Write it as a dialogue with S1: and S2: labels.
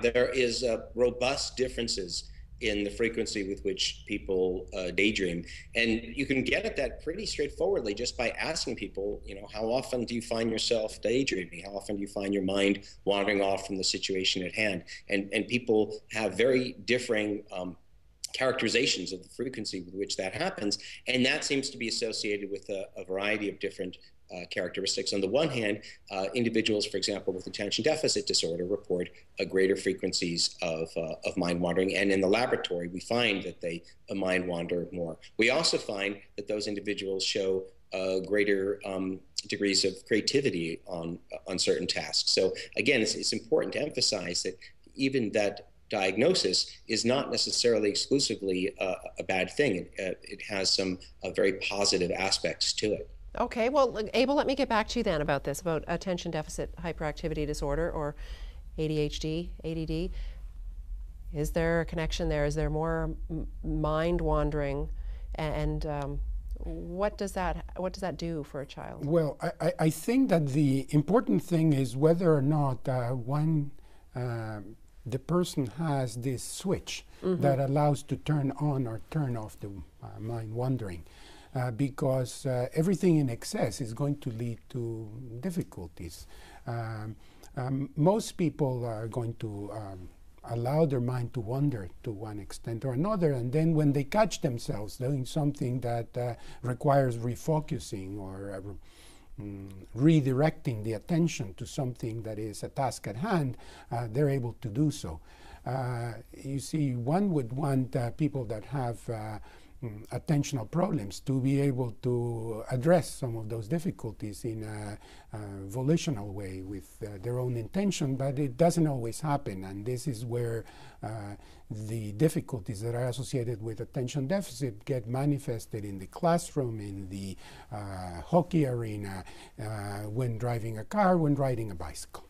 S1: Yeah, there is robust differences in the frequency with which people daydream. And you can get at that pretty straightforwardly just by asking people, how often do you find yourself daydreaming? How often do you find your mind wandering off from the situation at hand? And people have very differing characterizations of the frequency with which that happens. And that seems to be associated with a variety of different characteristics. On the one hand, individuals, for example, with attention deficit disorder report greater frequencies of mind wandering. And in the laboratory, we find that they mind wander more. We also find that those individuals show greater degrees of creativity on certain tasks. So again, it's important to emphasize that even that diagnosis is not necessarily exclusively a bad thing. It has some very positive aspects to it.
S2: Okay, well, Abel, let me get back to you then about this, about attention deficit hyperactivity disorder, or ADHD, ADD. Is there a connection there? Is there more mind wandering, and what does that do for a child?
S3: Well, I think that the important thing is whether or not the person has this switch that allows to turn on or turn off the mind wandering. Because everything in excess is going to lead to difficulties. Most people are going to allow their mind to wander to one extent or another, and then when they catch themselves doing something that requires refocusing or redirecting the attention to something that is a task at hand, they're able to do so. You see, one would want people that have attentional problems to be able to address some of those difficulties in a volitional way with their own intention, but it doesn't always happen, and this is where the difficulties that are associated with attention deficit get manifested in the classroom, in the hockey arena, when driving a car, when riding a bicycle.